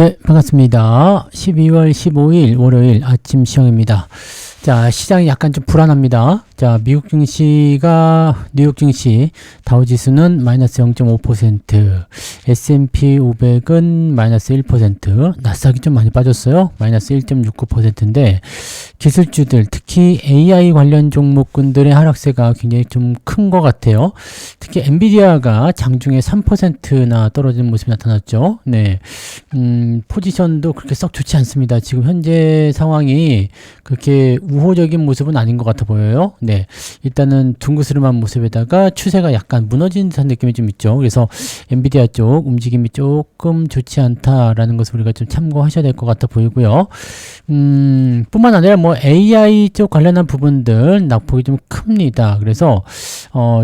네, 반갑습니다. 12월 15일 월요일 아침 시황입니다. 자, 시장이 약간 좀 불안합니다. 자, 미국 증시가, 뉴욕 증시, 다우지수는 마이너스 0.5%, S&P 500은 마이너스 1%, 나스닥이 좀 많이 빠졌어요. 마이너스 1.69%인데, 기술주들, 특히 AI 관련 종목군들의 하락세가 굉장히 좀 큰 것 같아요. 특히 엔비디아가 장중에 3%나 떨어지는 모습이 나타났죠. 네. 포지션도 그렇게 썩 좋지 않습니다. 지금 현재 상황이 그렇게 우호적인 모습은 아닌 것 같아 보여요. 네. 일단은 둥그스름한 모습에다가 추세가 약간 무너진 듯한 느낌이 좀 있죠. 그래서 엔비디아 쪽 움직임이 조금 좋지 않다라는 것을 우리가 좀 참고하셔야 될 것 같아 보이고요. 뿐만 아니라 뭐 AI 쪽 관련한 부분들 낙폭이 좀 큽니다. 그래서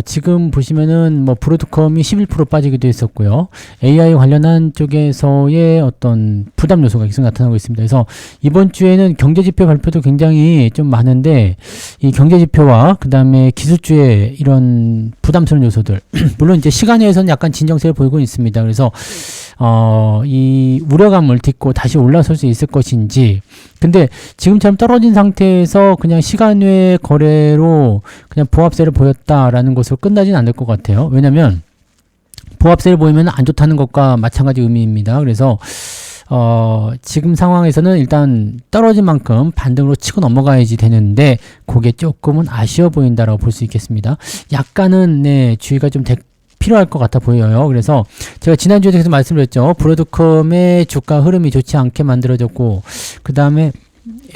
지금 보시면은 뭐 브로드컴이 11% 빠지기도 했었고요. AI 관련한 쪽에서의 어떤 부담 요소가 계속 나타나고 있습니다. 그래서 이번 주에는 경제지표 발표도 굉장히 좀 많은데 이 경제지표와 그 다음에 기술주의 이런 부담스러운 요소들 물론 이제 시간에서는 약간 진정세를 보이고 있습니다. 그래서 이 우려감을 딛고 다시 올라설 수 있을 것인지, 근데 지금처럼 떨어진 상태에서 그냥 시간 외 거래로 그냥 보합세를 보였다라는 것으로 끝나진 않을 것 같아요. 왜냐면 보합세를 보이면 안 좋다는 것과 마찬가지 의미입니다. 그래서 지금 상황에서는 일단 떨어진 만큼 반등으로 치고 넘어가야지 되는데 그게 조금은 아쉬워 보인다라고 볼 수 있겠습니다. 약간은 네, 주의가 좀 필요할 것 같아 보여요. 그래서 제가 지난주에 계속 말씀드렸죠. 브로드컴의 주가 흐름이 좋지 않게 만들어졌고 그 다음에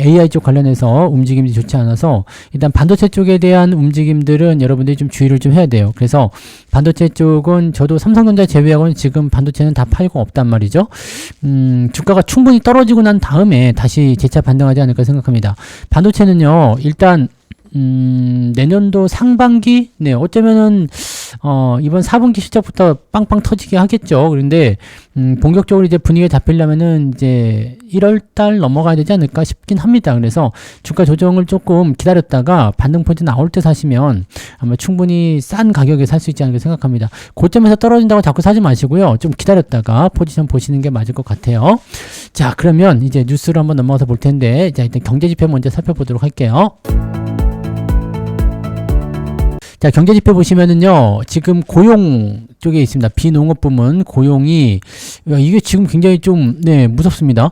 AI 쪽 관련해서 움직임이 좋지 않아서 일단 반도체 쪽에 대한 움직임들은 여러분들이 좀 주의를 좀 해야 돼요. 그래서 반도체 쪽은 저도 삼성전자 제외하고는 지금 반도체는 다 팔고 없단 말이죠. 주가가 충분히 떨어지고 난 다음에 다시 재차 반등하지 않을까 생각합니다. 반도체는요, 일단 내년도 상반기, 네, 어쩌면은, 이번 4분기 실적부터 빵빵 터지게 하겠죠. 그런데, 본격적으로 이제 분위기가 잡히려면은 이제 1월달 넘어가야 되지 않을까 싶긴 합니다. 그래서 주가 조정을 조금 기다렸다가 반등 포인트 나올 때 사시면 아마 충분히 싼 가격에 살 수 있지 않을까 생각합니다. 고점에서 떨어진다고 자꾸 사지 마시고요. 좀 기다렸다가 포지션 보시는 게 맞을 것 같아요. 자, 그러면 이제 뉴스로 한번 넘어가서 볼 텐데, 자, 일단 경제지표 먼저 살펴보도록 할게요. 자, 경제지표 보시면은요, 지금 고용 쪽에 있습니다. 비농업 부문 고용이, 이게 지금 굉장히 좀, 네, 무섭습니다.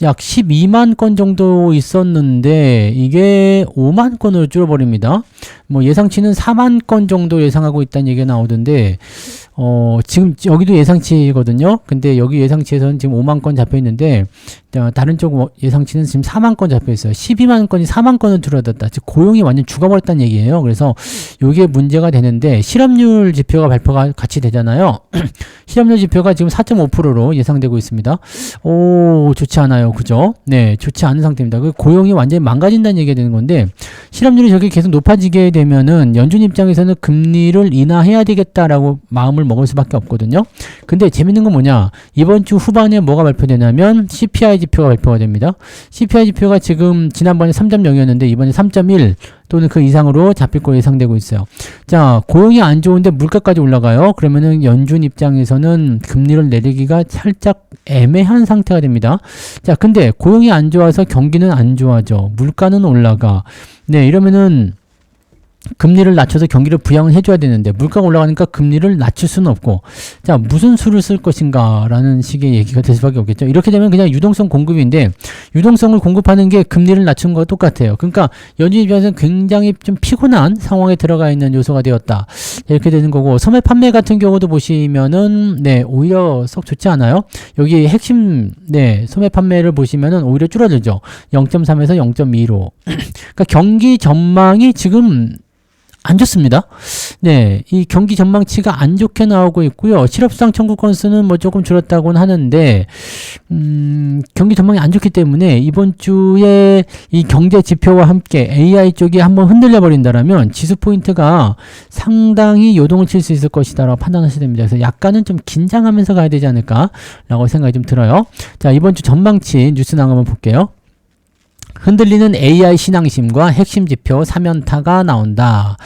약 12만 건 정도 있었는데, 이게 5만 건으로 줄어버립니다. 뭐 예상치는 4만 건 정도 예상하고 있다는 얘기가 나오던데, 지금 여기도 예상치거든요. 근데 여기 예상치에서는 지금 5만 건 잡혀 있는데, 다른 쪽 예상치는 지금 4만 건 잡혀 있어요. 12만 건이 4만 건을 줄어들었다. 즉 고용이 완전 죽어버렸다는 얘기예요. 그래서 이게 문제가 되는데, 실업률 지표가 발표가 같이 되잖아요. 실업률 지표가 지금 4.5%로 예상되고 있습니다. 오, 좋지 않아요. 그죠? 네, 좋지 않은 상태입니다. 그 고용이 완전히 망가진다는 얘기가 되는 건데, 실업률이 저게 계속 높아지게 되면은 연준 입장에서는 금리를 인하해야 되겠다라고 마음을 먹을 수밖에 없거든요. 근데 재밌는 건 뭐냐? 이번 주 후반에 뭐가 발표되냐면 CPI 지표가 발표가 됩니다. CPI 지표가 지금 지난번에 3.0이었는데 이번에 3.1 또는 그 이상으로 잡힐 거 예상되고 있어요. 자, 고용이 안 좋은데 물가까지 올라가요. 그러면은 연준 입장에서는 금리를 내리기가 살짝 애매한 상태가 됩니다. 자, 근데 고용이 안 좋아서 경기는 안 좋아져. 물가는 올라가. 네, 이러면은 금리를 낮춰서 경기를 부양을 해줘야 되는데 물가가 올라가니까 금리를 낮출 수는 없고, 자, 무슨 수를 쓸 것인가 라는 식의 얘기가 될 수밖에 없겠죠. 이렇게 되면 그냥 유동성 공급인데 유동성을 공급하는 게 금리를 낮춘 거와 똑같아요. 그러니까 연준 입장에서는 굉장히 좀 피곤한 상황에 들어가 있는 요소가 되었다, 이렇게 되는 거고, 소매 판매 같은 경우도 보시면은 네, 오히려 썩 좋지 않아요. 여기 핵심 네, 소매 판매를 보시면은 오히려 줄어들죠. 0.3에서 0.2로. 그러니까 경기 전망이 지금 안 좋습니다. 네, 이 경기 전망치가 안 좋게 나오고 있고요. 실업수당 청구 건수는 뭐 조금 줄었다고는 하는데, 경기 전망이 안 좋기 때문에 이번 주에 이 경제 지표와 함께 AI 쪽이 한번 흔들려 버린다라면 지수 포인트가 상당히 요동을 칠 수 있을 것이다라고 판단하셔야 됩니다. 그래서 약간은 좀 긴장하면서 가야 되지 않을까라고 생각이 좀 들어요. 자, 이번 주 전망치 뉴스 나가면 볼게요. 흔들리는 AI 신앙심과 핵심 지표 3연타가 나온다.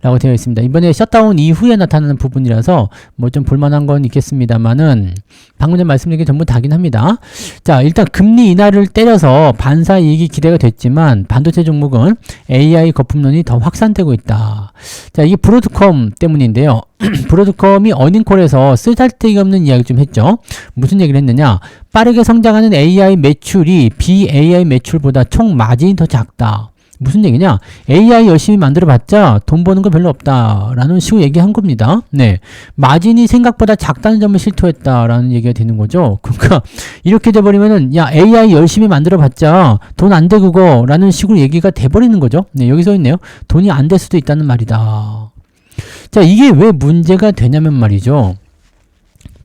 라고 되어 있습니다. 이번에 셧다운 이후에 나타나는 부분이라서 뭐 좀 볼만한 건 있겠습니다만은 방금 전 말씀드린 게 전부 다긴 합니다. 자, 일단 금리 인하를 때려서 반사 이익이 기대가 됐지만 반도체 종목은 AI 거품론이 더 확산되고 있다. 자, 이게 브로드컴 때문인데요. 브로드컴이 어닝콜에서 쓰잘데기 없는 이야기 좀 했죠. 무슨 얘기를 했느냐? 빠르게 성장하는 AI 매출이 BAI 매출보다 총 마진이 더 작다. 무슨 얘기냐? AI 열심히 만들어봤자 돈 버는 거 별로 없다라는 식으로 얘기한 겁니다. 네, 마진이 생각보다 작다는 점을 실토했다라는 얘기가 되는 거죠. 그러니까 이렇게 돼버리면은 야 AI 열심히 만들어봤자 돈 안 돼 그거라는 식으로 얘기가 돼버리는 거죠. 네, 여기 써 있네요. 돈이 안 될 수도 있다는 말이다. 자, 이게 왜 문제가 되냐면 말이죠.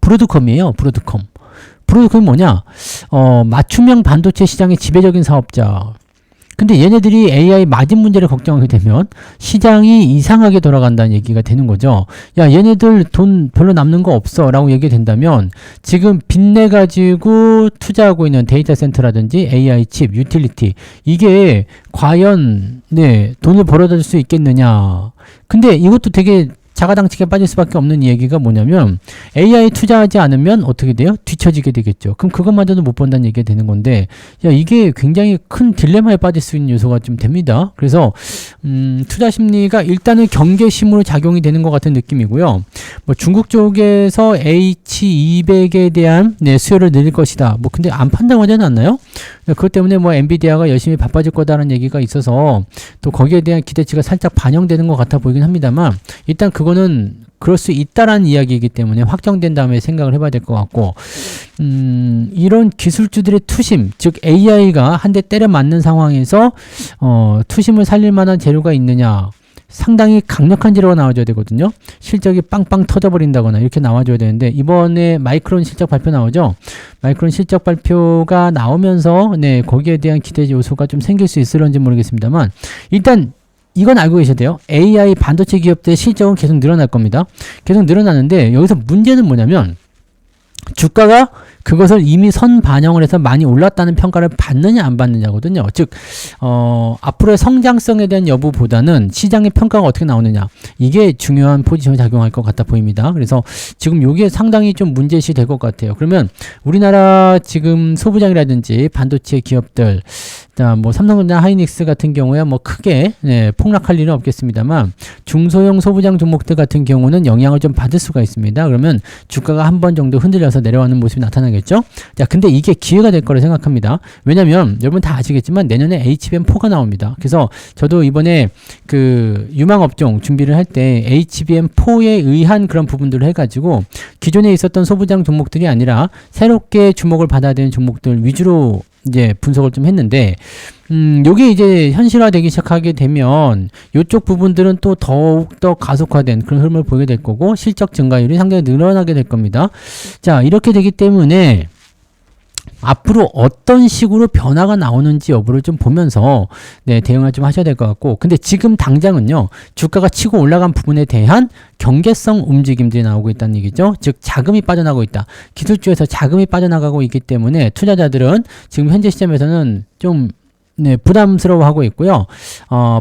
브로드컴이에요. 브로드컴. 브로드컴이 뭐냐? 맞춤형 반도체 시장의 지배적인 사업자. 근데 얘네들이 AI 마진 문제를 걱정하게 되면 시장이 이상하게 돌아간다는 얘기가 되는 거죠. 야, 얘네들 돈 별로 남는 거 없어 라고 얘기가 된다면 지금 빚내 가지고 투자하고 있는 데이터 센터라든지 AI 칩, 유틸리티 이게 과연 네, 돈을 벌어다 줄 수 있겠느냐. 근데 이것도 되게 자가당착에 빠질 수밖에 없는 얘기가 뭐냐면 AI 투자하지 않으면 어떻게 돼요? 뒤처지게 되겠죠. 그럼 그것마저도 못 본다는 얘기가 되는 건데 야 이게 굉장히 큰 딜레마에 빠질 수 있는 요소가 좀 됩니다. 그래서 투자 심리가 일단은 경계심으로 작용이 되는 것 같은 느낌이고요. 뭐 중국 쪽에서 H200에 대한 네, 수요를 늘릴 것이다. 뭐 근데 안 판다고 하지 않나요? 그것 때문에 뭐 엔비디아가 열심히 바빠질 거다라는 얘기가 있어서 또 거기에 대한 기대치가 살짝 반영되는 것 같아 보이긴 합니다만 일단 그거는 그럴 수 있다라는 이야기이기 때문에 확정된 다음에 생각을 해봐야 될 것 같고 이런 기술주들의 투심 즉 AI가 한 대 때려 맞는 상황에서 투심을 살릴 만한 재료가 있느냐 상당히 강력한 재료가 나와줘야 되거든요. 실적이 빵빵 터져버린다거나 이렇게 나와줘야 되는데 이번에 마이크론 실적 발표 나오죠. 마이크론 실적 발표가 나오면서 네 거기에 대한 기대 요소가 좀 생길 수 있을런지 모르겠습니다만 일단 이건 알고 계셔야 돼요. AI 반도체 기업들의 실적은 계속 늘어날 겁니다. 계속 늘어나는데 여기서 문제는 뭐냐면 주가가 그것을 이미 선 반영을 해서 많이 올랐다는 평가를 받느냐 안 받느냐거든요. 즉 앞으로의 성장성에 대한 여부보다는 시장의 평가가 어떻게 나오느냐 이게 중요한 포지션을 작용할 것 같아 보입니다. 그래서 지금 이게 상당히 좀 문제시 될 것 같아요. 그러면 우리나라 지금 소부장이라든지 반도체 기업들 뭐 삼성전자 하이닉스 같은 경우에 뭐 크게 네, 폭락할 일은 없겠습니다만 중소형 소부장 종목들 같은 경우는 영향을 좀 받을 수가 있습니다. 그러면 주가가 한 번 정도 흔들려서 내려가는 모습이 나타나겠죠. 자, 근데 이게 기회가 될 거라 생각합니다. 왜냐면 여러분 다 아시겠지만 내년에 HBM4가 나옵니다. 그래서 저도 이번에 그 유망업종 준비를 할 때 HBM4에 의한 그런 부분들을 해가지고 기존에 있었던 소부장 종목들이 아니라 새롭게 주목을 받아야 되는 종목들 위주로 이제 분석을 좀 했는데 요게 이제 현실화되기 시작하게 되면 요쪽 부분들은 또 더욱더 가속화된 그런 흐름을 보이게 될 거고 실적 증가율이 상당히 늘어나게 될 겁니다. 자, 이렇게 되기 때문에 앞으로 어떤 식으로 변화가 나오는지 여부를 좀 보면서 네, 대응을 좀 하셔야 될 것 같고 근데 지금 당장은요 주가가 치고 올라간 부분에 대한 경계성 움직임들이 나오고 있다는 얘기죠. 즉 자금이 빠져나가고 있다. 기술주에서 자금이 빠져나가고 있기 때문에 투자자들은 지금 현재 시점에서는 좀 네, 부담스러워하고 있고요.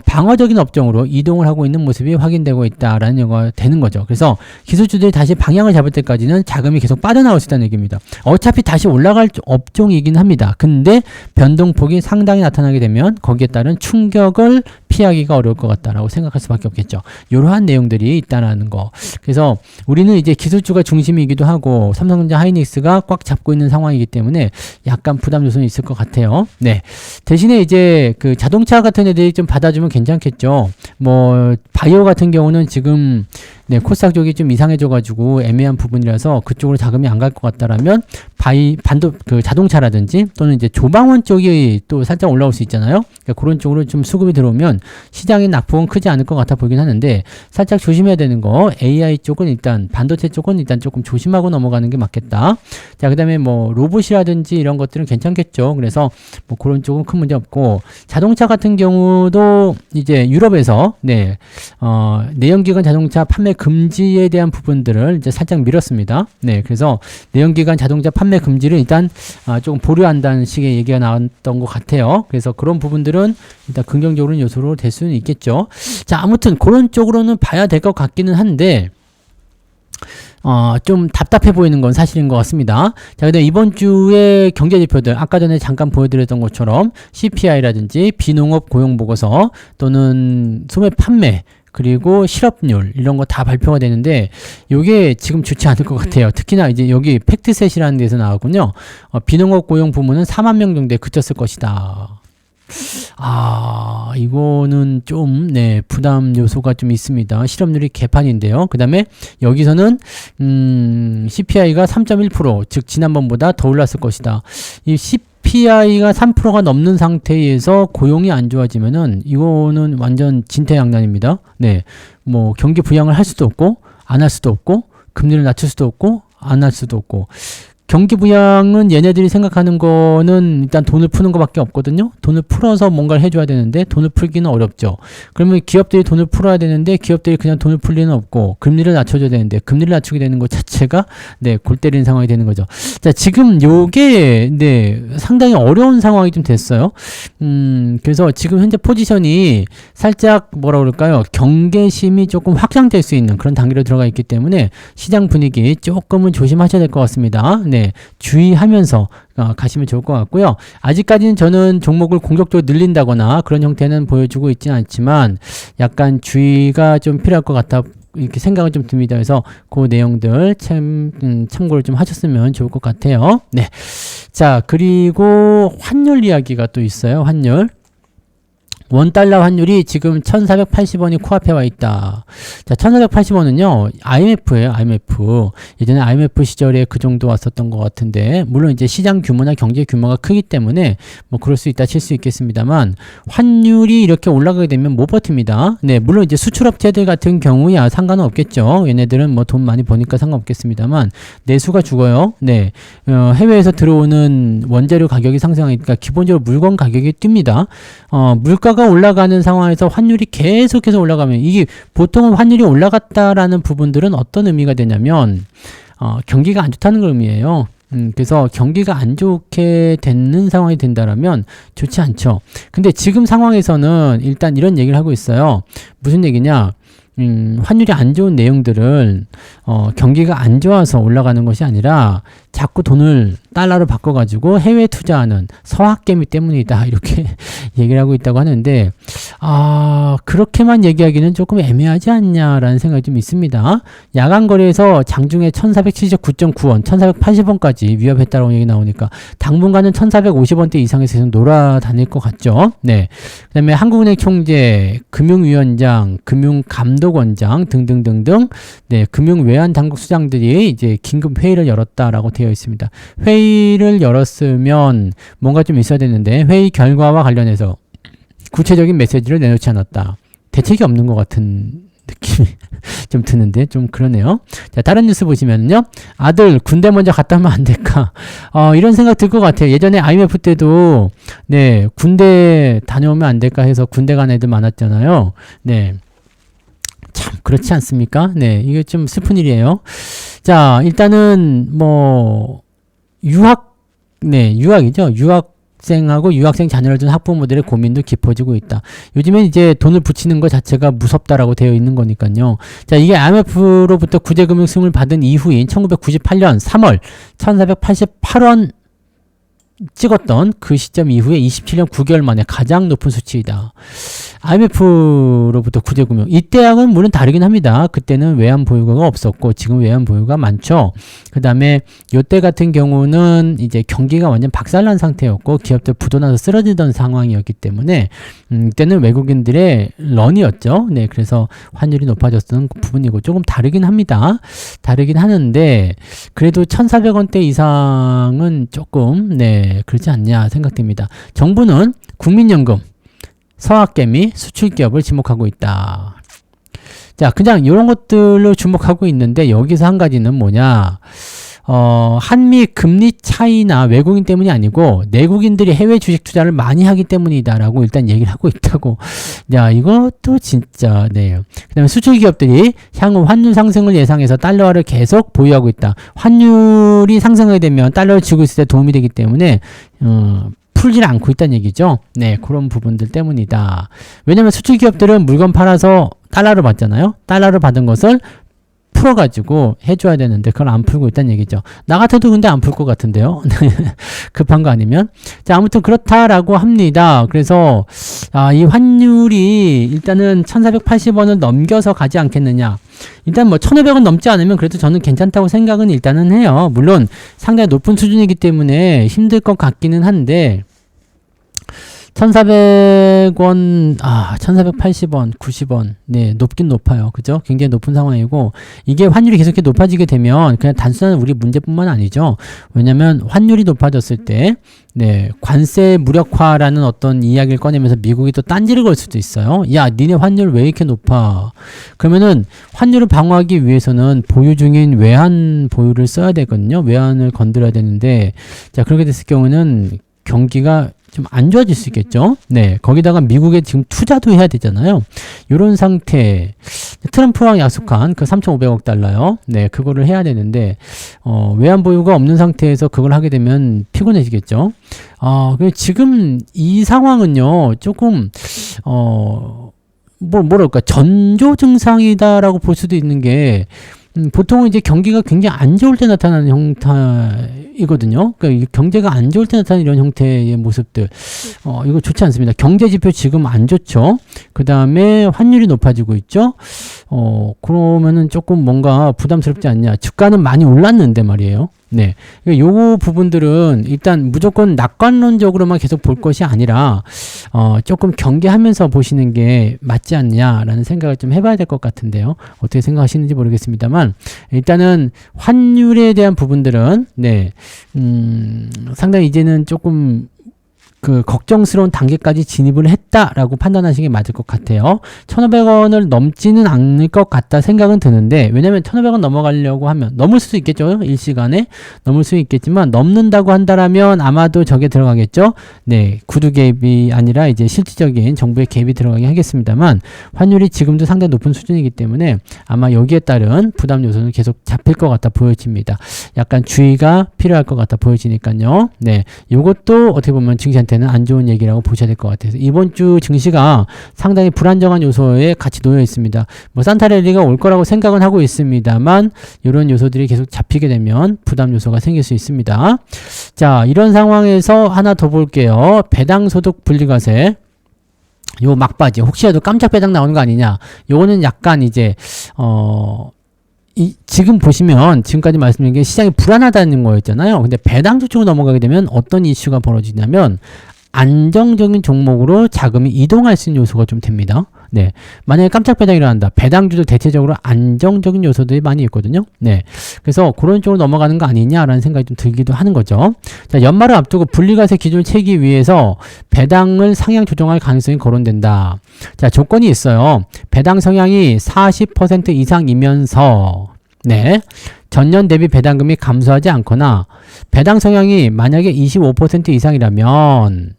방어적인 업종으로 이동을 하고 있는 모습이 확인되고 있다라는 얘기가 되는 거죠. 그래서 기술주들이 다시 방향을 잡을 때까지는 자금이 계속 빠져나올 수 있다는 얘기입니다. 어차피 다시 올라갈 업종이긴 합니다. 근데 변동폭이 상당히 나타나게 되면 거기에 따른 충격을 피하기가 어려울 것 같다라고 생각할 수밖에 없겠죠. 이러한 내용들이 있다라는 거. 그래서 우리는 이제 기술주가 중심이기도 하고 삼성전자 하이닉스가 꽉 잡고 있는 상황이기 때문에 약간 부담 요소는 있을 것 같아요. 네. 대신에 이제 그 자동차 같은 애들이 좀 받아주면 괜찮겠죠. 뭐 바이오 같은 경우는 지금 네, 코스닥 쪽이 좀 이상해져가지고 애매한 부분이라서 그쪽으로 자금이 안 갈 것 같다라면 그 자동차라든지 또는 이제 조방원 쪽이 또 살짝 올라올 수 있잖아요. 그러니까 그런 쪽으로 좀 수급이 들어오면 시장의 낙폭은 크지 않을 것 같아 보이긴 하는데 살짝 조심해야 되는 거 AI 쪽은 일단 반도체 쪽은 일단 조금 조심하고 넘어가는 게 맞겠다. 자, 그 다음에 뭐 로봇이라든지 이런 것들은 괜찮겠죠. 그래서 뭐 그런 쪽은 큰 문제 없고 자동차 같은 경우도 이제 유럽에서 네, 내연기관 자동차 판매 금지에 대한 부분들을 이제 살짝 밀었습니다. 네, 그래서 내연기관 자동차 판매 금지를 일단 조금 보류한다는 식의 얘기가 나왔던 것 같아요. 그래서 그런 부분들은 일단 긍정적으로 요소로 될 수는 있겠죠. 자, 아무튼 그런 쪽으로는 봐야 될 것 같기는 한데 좀 답답해 보이는 건 사실인 것 같습니다. 자, 근데 이번 주에 경제지표들, 아까 전에 잠깐 보여드렸던 것처럼 CPI라든지 비농업 고용보고서 또는 소매 판매, 그리고 실업률, 이런 거 다 발표가 되는데, 요게 지금 좋지 않을 것 같아요. 특히나 이제 여기 팩트셋이라는 데서 나왔군요. 비농업 고용 부문은 4만 명 정도에 그쳤을 것이다. 이거는 좀, 네, 부담 요소가 좀 있습니다. 실업률이 개판인데요. 그 다음에 여기서는, CPI가 3.1%, 즉, 지난번보다 더 올랐을 것이다. 이 CPI가 3%가 넘는 상태에서 고용이 안 좋아지면은, 이거는 완전 진퇴양난입니다. 네, 뭐, 경기 부양을 할 수도 없고, 안 할 수도 없고, 금리를 낮출 수도 없고, 안 할 수도 없고, 경기 부양은 얘네들이 생각하는 거는 일단 돈을 푸는 것밖에 없거든요. 돈을 풀어서 뭔가를 해줘야 되는데 돈을 풀기는 어렵죠. 그러면 기업들이 돈을 풀어야 되는데 기업들이 그냥 돈을 풀 리는 없고 금리를 낮춰줘야 되는데 금리를 낮추게 되는 것 자체가 네, 골 때리는 상황이 되는 거죠. 자, 지금 요게 네, 상당히 어려운 상황이 좀 됐어요. 그래서 지금 현재 포지션이 살짝 뭐라 그럴까요? 경계심이 조금 확장될 수 있는 그런 단계로 들어가 있기 때문에 시장 분위기 조금은 조심하셔야 될 것 같습니다. 네, 주의하면서 가시면 좋을 것 같고요. 아직까지는 저는 종목을 공격적으로 늘린다거나 그런 형태는 보여주고 있지는 않지만 약간 주의가 좀 필요할 것 같아 이렇게 생각은 좀 듭니다. 그래서 그 내용들 참고를 좀 하셨으면 좋을 것 같아요. 네, 자, 그리고 환율 이야기가 또 있어요. 환율. 원달러 환율이 지금 1480원이 코앞에 와 있다. 자, 1480원은요, IMF예요, IMF. 예전에 IMF 시절에 그 정도 왔었던 것 같은데, 물론 이제 시장 규모나 경제 규모가 크기 때문에 뭐 그럴 수 있다 칠 수 있겠습니다만, 환율이 이렇게 올라가게 되면 못 버팁니다. 네, 물론 이제 수출업체들 같은 경우야 상관은 없겠죠. 얘네들은 뭐 돈 많이 버니까 상관없겠습니다만, 내수가 죽어요. 네, 해외에서 들어오는 원재료 가격이 상승하니까 기본적으로 물건 가격이 뜁니다. 물가가 올라가는 상황에서 환율이 계속해서 올라가면 이게 보통은 환율이 올라갔다라는 부분들은 어떤 의미가 되냐면 경기가 안 좋다는 걸 의미해요. 그래서 경기가 안 좋게 되는 상황이 된다라면 좋지 않죠. 근데 지금 상황에서는 일단 이런 얘기를 하고 있어요. 무슨 얘기냐? 환율이 안 좋은 내용들을 경기가 안 좋아서 올라가는 것이 아니라 자꾸 돈을 달러로 바꿔가지고 해외 투자하는 서학개미 때문이다 이렇게 얘기를 하고 있다고 하는데 그렇게만 얘기하기는 조금 애매하지 않냐라는 생각이 좀 있습니다. 야간 거래에서 장중에 1479.9원, 1480원까지 위협했다고 얘기 나오니까 당분간은 1450원대 이상에서 계속 놀아다닐 것 같죠. 네. 그 다음에 한국은행 총재, 금융위원장, 금융감독원장 등등등등 네, 금융외환 당국 수장들이 이제 긴급 회의를 열었다라고 되어 있습니다. 회의를 열었으면 뭔가 좀 있어야 되는데 회의 결과와 관련해서 구체적인 메시지를 내놓지 않았다. 대책이 없는 것 같은 느낌이 좀 드는데 좀 그러네요. 자, 다른 뉴스 보시면요. 아들 군대 먼저 갔다 오면 안 될까? 이런 생각 들 것 같아요. 예전에 IMF 때도 네, 군대 다녀오면 안 될까 해서 군대 간 애들 많았잖아요. 네. 참 그렇지 않습니까? 네, 이게 좀 슬픈 일이에요. 자, 일단은 뭐 유학이죠. 유학생하고 유학생 자녀를 둔 학부모들의 고민도 깊어지고 있다. 요즘엔 이제 돈을 붙이는 것 자체가 무섭다라고 되어 있는 거니까요. 자, 이게 IMF로부터 구제금융 승을 받은 이후인 1998년 3월 1488원 찍었던 그 시점 이후에 27년 9개월 만에 가장 높은 수치이다. IMF로부터 구제금융. 이때하고는 물론 다르긴 합니다. 그때는 외환 보유고가 없었고 지금 외환 보유가 많죠. 그 다음에 요때 같은 경우는 이제 경기가 완전 박살난 상태였고 기업들 부도나서 쓰러지던 상황이었기 때문에 이때는 외국인들의 런이었죠. 네, 그래서 환율이 높아졌던 부분이고 조금 다르긴 합니다. 다르긴 하는데 그래도 1,400원대 이상은 조금 네, 그렇지 않냐 생각됩니다. 정부는 국민연금, 서학개미, 수출기업을 지목하고 있다. 자, 그냥 이런 것들로 주목하고 있는데 여기서 한 가지는 뭐냐? 한미 금리 차이나 외국인 때문이 아니고 내국인들이 해외 주식 투자를 많이 하기 때문이다라고 일단 얘기를 하고 있다고. 야, 이것도 진짜, 네. 그 다음에 수출 기업들이 향후 환율 상승을 예상해서 달러화를 계속 보유하고 있다. 환율이 상승하게 되면 달러를 쥐고 있을 때 도움이 되기 때문에, 풀질 않고 있다는 얘기죠. 네, 그런 부분들 때문이다. 왜냐면 수출 기업들은 물건 팔아서 달러를 받잖아요. 달러를 받은 것을 풀어가지고 해줘야 되는데 그걸 안 풀고 있다는 얘기죠. 나 같아도 근데 안 풀 것 같은데요. 급한 거 아니면. 자, 아무튼 그렇다라고 합니다. 그래서 이 환율이 일단은 1480원을 넘겨서 가지 않겠느냐. 일단 뭐 1500원 넘지 않으면 그래도 저는 괜찮다고 생각은 일단은 해요. 물론 상당히 높은 수준이기 때문에 힘들 것 같기는 한데 1400원, 1480원, 90원. 네, 높긴 높아요. 그죠? 굉장히 높은 상황이고, 이게 환율이 계속 높아지게 되면 그냥 단순한 우리 문제뿐만 아니죠. 왜냐면 환율이 높아졌을 때, 네, 관세 무력화라는 어떤 이야기를 꺼내면서 미국이 또 딴지를 걸 수도 있어요. 야, 니네 환율 왜 이렇게 높아? 그러면은 환율을 방어하기 위해서는 보유 중인 외환 보유를 써야 되거든요. 외환을 건드려야 되는데, 자, 그렇게 됐을 경우는 경기가 좀 안 좋아질 수 있겠죠. 네, 거기다가 미국에 지금 투자도 해야 되잖아요. 이런 상태, 트럼프랑 약속한 그 3,500억 달러요. 네, 그거를 해야 되는데 외환 보유가 없는 상태에서 그걸 하게 되면 피곤해지겠죠. 지금 이 상황은요, 조금 뭐랄까 전조 증상이다라고 볼 수도 있는 게. 보통은 이제 경기가 굉장히 안 좋을 때 나타나는 형태이거든요. 그러니까 경제가 안 좋을 때 나타나는 이런 형태의 모습들. 이거 좋지 않습니다. 경제 지표 지금 안 좋죠. 그 다음에 환율이 높아지고 있죠. 그러면은 조금 뭔가 부담스럽지 않냐. 주가는 많이 올랐는데 말이에요. 네. 요 부분들은 일단 무조건 낙관론적으로만 계속 볼 것이 아니라, 조금 경계하면서 보시는 게 맞지 않냐라는 생각을 좀 해봐야 될 것 같은데요. 어떻게 생각하시는지 모르겠습니다만, 일단은 환율에 대한 부분들은, 네, 상당히 이제는 조금 그 걱정스러운 단계까지 진입을 했다라고 판단하시는 게 맞을 것 같아요. 1,500원을 넘지는 않을 것 같다 생각은 드는데, 왜냐면 1,500원 넘어가려고 하면 넘을 수도 있겠죠. 일시간에 넘을 수 있겠지만 넘는다고 한다라면 아마도 저게 들어가겠죠. 네, 구두 갭이 아니라 이제 실질적인 정부의 갭이 들어가긴 하겠습니다만, 환율이 지금도 상당히 높은 수준이기 때문에 아마 여기에 따른 부담 요소는 계속 잡힐 것 같아 보여집니다. 약간 주의가 필요할 것 같아 보여지니까요. 네, 이것도 어떻게 보면 증시한테 안 좋은 얘기라고 보셔야 될 것 같아서 이번 주 증시가 상당히 불안정한 요소에 같이 놓여 있습니다. 뭐 산타랠리가 올 거라고 생각은 하고 있습니다만 이런 요소들이 계속 잡히게 되면 부담 요소가 생길 수 있습니다. 자, 이런 상황에서 하나 더 볼게요. 배당소득 분리과세. 요 막바지 혹시라도 깜짝 배당 나오는 거 아니냐. 요거는 약간 이제 지금 보시면 지금까지 말씀드린 게 시장이 불안하다는 거였잖아요. 근데 배당주 쪽으로 넘어가게 되면 어떤 이슈가 벌어지냐면 안정적인 종목으로 자금이 이동할 수 있는 요소가 좀 됩니다. 네, 만약에 깜짝 배당이 일어난다. 배당주도 대체적으로 안정적인 요소들이 많이 있거든요. 네, 그래서 그런 쪽으로 넘어가는 거 아니냐라는 생각이 좀 들기도 하는 거죠. 자, 연말을 앞두고 분리과세 기준을 채기 위해서 배당을 상향 조정할 가능성이 거론된다. 자, 조건이 있어요. 배당 성향이 40% 이상이면서, 네, 전년 대비 배당금이 감소하지 않거나 배당 성향이 만약에 25% 이상이라면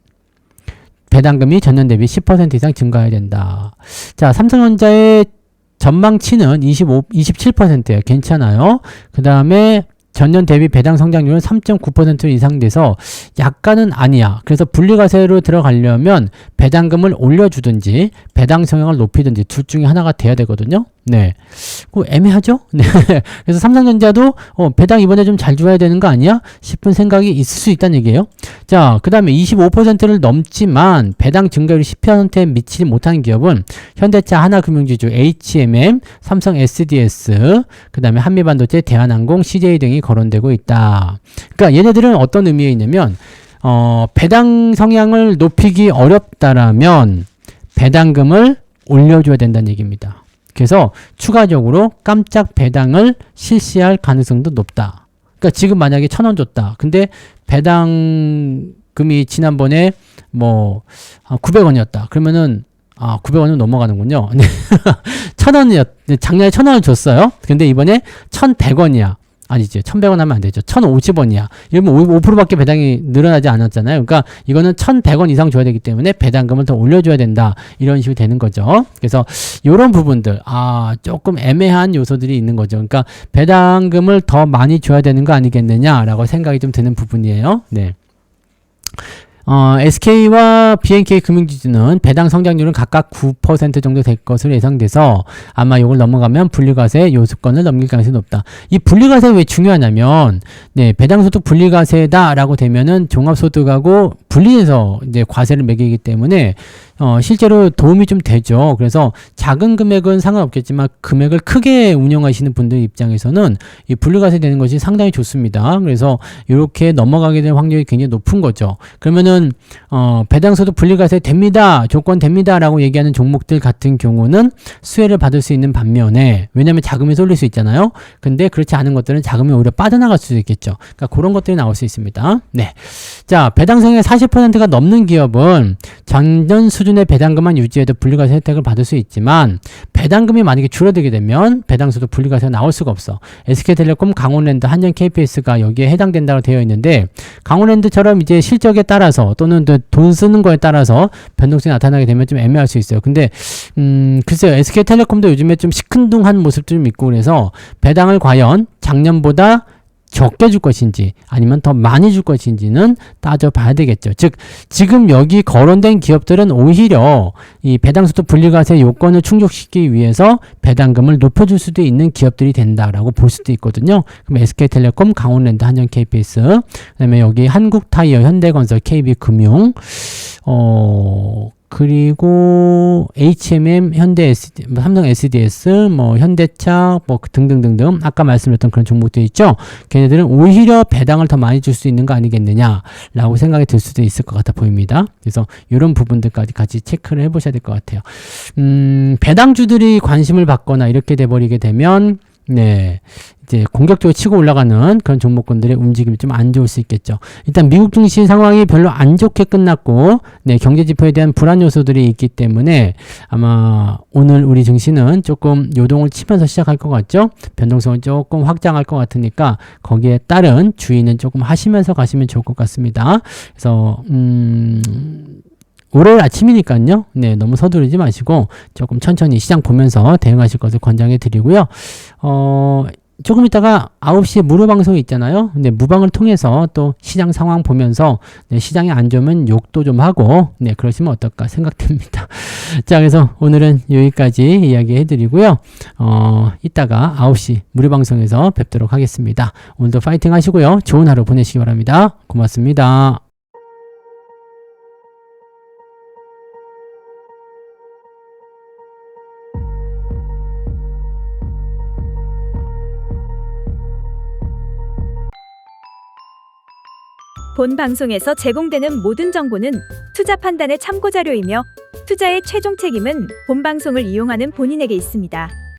배당금이 전년 대비 10% 이상 증가해야 된다. 자, 삼성전자의 전망치는 27%예요. 괜찮아요. 그 다음에 전년 대비 배당 성장률은 3.9% 이상 돼서 약간은 아니야. 그래서 분리과세로 들어가려면 배당금을 올려주든지 배당 성향을 높이든지 둘 중에 하나가 돼야 되거든요. 네. 애매하죠? 네. 그래서 삼성전자도 배당 이번에 좀 잘 줘야 되는 거 아니야? 싶은 생각이 있을 수 있다는 얘기예요. 자, 그 다음에 25%를 넘지만 배당 증가율이 10%에 미치지 못하는 기업은 현대차, 하나금융지주, HMM, 삼성 SDS, 그 다음에 한미반도체, 대한항공, CJ 등이 거론되고 있다. 그러니까 얘네들은 어떤 의미에 있냐면 배당 성향을 높이기 어렵다라면 배당금을 올려줘야 된다는 얘기입니다. 그래서 추가적으로 깜짝 배당을 실시할 가능성도 높다. 그러니까 지금 만약에 1,000원 줬다. 근데 배당금이 지난번에 뭐 900원이었다. 그러면은 900원은 넘어가는군요. 1,000원이었, 작년에 1,000원을 줬어요. 근데 이번에 1,100원이야. 아니죠. 1,100원 하면 안 되죠. 1,050원이야. 이러면 5%밖에 배당이 늘어나지 않았잖아요. 그러니까 이거는 1,100원 이상 줘야 되기 때문에 배당금을 더 올려줘야 된다. 이런 식으로 되는 거죠. 그래서 이런 부분들, 조금 애매한 요소들이 있는 거죠. 그러니까 배당금을 더 많이 줘야 되는 거 아니겠느냐라고 생각이 좀 드는 부분이에요. 네. SK와 BNK 금융지주는 배당 성장률은 각각 9% 정도 될 것으로 예상돼서 아마 이걸 넘어가면 분리과세 요소권을 넘길 가능성이 높다. 이 분리과세 왜 중요하냐면, 네, 배당소득 분리과세다라고 되면은 종합소득하고 분리해서 이제 과세를 매기기 때문에 실제로 도움이 좀 되죠. 그래서 작은 금액은 상관없겠지만 금액을 크게 운영하시는 분들 입장에서는 이 분리과세 되는 것이 상당히 좋습니다. 그래서 이렇게 넘어가게 될 확률이 굉장히 높은 거죠. 그러면은 배당소득 분리과세 됩니다, 조건 됩니다라고 얘기하는 종목들 같은 경우는 수혜를 받을 수 있는 반면에, 왜냐하면 자금이 쏠릴 수 있잖아요. 근데 그렇지 않은 것들은 자금이 오히려 빠져나갈 수도 있겠죠. 그러니까 그런 것들이 나올 수 있습니다. 네, 자, 배당성의 40%가 넘는 기업은 전년 수준의 배당금만 유지해도 분리과세 혜택을 받을 수 있지만, 배당금이 만약에 줄어들게 되면 배당소득 분리과세가 나올 수가 없어. SK텔레콤, 강원랜드, 한전 KPS가 여기에 해당된다고 되어 있는데, 강원랜드처럼 이제 실적에 따라서 또는 돈 쓰는 거에 따라서 변동성이 나타나게 되면 좀 애매할 수 있어요. 근데 글쎄요, SK텔레콤도 요즘에 좀 시큰둥한 모습도 좀 있고, 그래서 배당을 과연 작년보다 적게 줄 것인지 아니면 더 많이 줄 것인지는 따져봐야 되겠죠. 즉, 지금 여기 거론된 기업들은 오히려 이 배당소득 분리과세 요건을 충족시키기 위해서 배당금을 높여줄 수도 있는 기업들이 된다라고 볼 수도 있거든요. 그럼 SK텔레콤, 강원랜드, 한전 KPS, 그다음에 여기 한국타이어, 현대건설, KB금융, 그리고 HMM, 현대 삼성 SDS, 뭐 현대차, 뭐 등등등등 아까 말씀드렸던 그런 종목들 있죠. 걔네들은 오히려 배당을 더 많이 줄 수 있는 거 아니겠느냐라고 생각이 들 수도 있을 것 같아 보입니다. 그래서 이런 부분들까지 같이 체크를 해보셔야 될 것 같아요. 배당주들이 관심을 받거나 이렇게 돼버리게 되면, 네, 이제 공격적으로 치고 올라가는 그런 종목군들의 움직임이 좀 안 좋을 수 있겠죠. 일단 미국 증시 상황이 별로 안 좋게 끝났고, 네, 경제 지표에 대한 불안 요소들이 있기 때문에 아마 오늘 우리 증시는 조금 요동을 치면서 시작할 것 같죠. 변동성을 조금 확장할 것 같으니까 거기에 따른 주의는 조금 하시면서 가시면 좋을 것 같습니다. 그래서 월요일 아침이니까요. 네, 너무 서두르지 마시고 조금 천천히 시장 보면서 대응하실 것을 권장해 드리고요. 조금 있다가 9시에 무료 방송이 있잖아요. 네, 무방을 통해서 또 시장 상황 보면서, 네, 시장이 안 좋으면 욕도 좀 하고, 네, 그러시면 어떨까 생각됩니다. 자, 그래서 오늘은 여기까지 이야기 해드리고요. 이따가 9시 무료 방송에서 뵙도록 하겠습니다. 오늘도 파이팅 하시고요. 좋은 하루 보내시기 바랍니다. 고맙습니다. 본 방송에서 제공되는 모든 정보는 투자 판단의 참고 자료이며 투자의 최종 책임은 본 방송을 이용하는 본인에게 있습니다.